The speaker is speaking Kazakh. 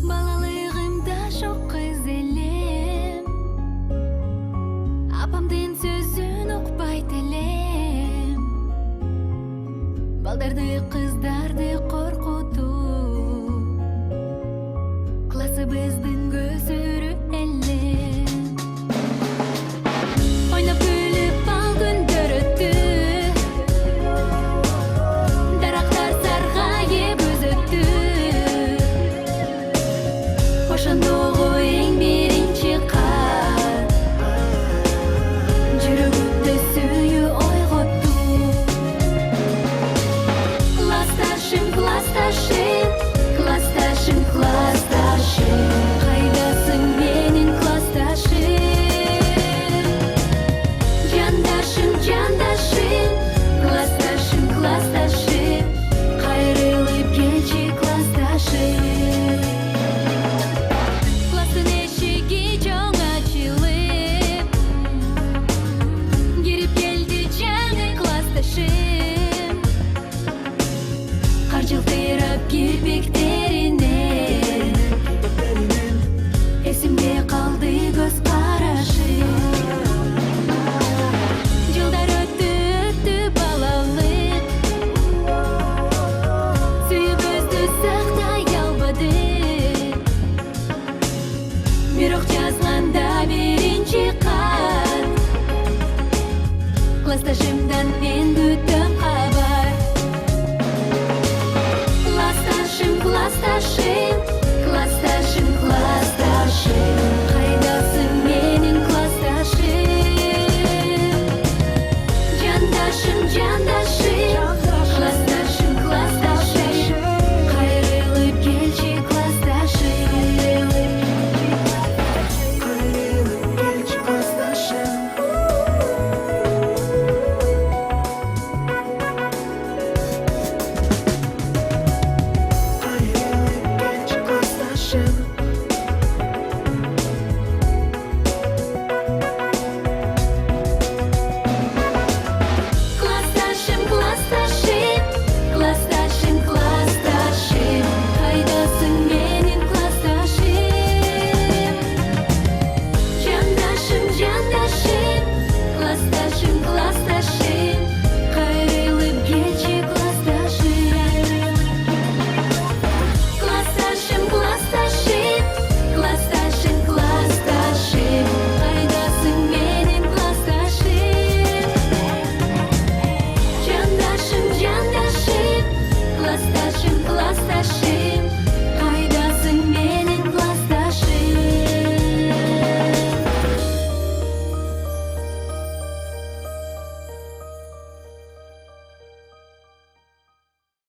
Балалығымда жоқ қыз елем, апамдың сөзін ұқпай тілем. Балдарды қыздарды қорқыту, классыбыздың көзірі әлем. Ойнап күліп бал күндер өтті, дарақтар сарғайып өзөттү. Ошондогу эң биринчи кат жүрөгүмдө сүйүү ойготту. Классташым, классташым, классташым, классташым, кайдасың менин классташым? Жандашым, жандашым, классташым, классташым, кайрылып келчи классташым. Класстын эшиги чоң ачылып, кирип келди жаңы классташым. Кар жылтырап кирпиктеринен, эсимде калды көз карашым. Жылдар өттү, өттү балалык, сүйүүбүздү сактай албадык. Бирок жазганда биринчи кат, классташымдан мен күтө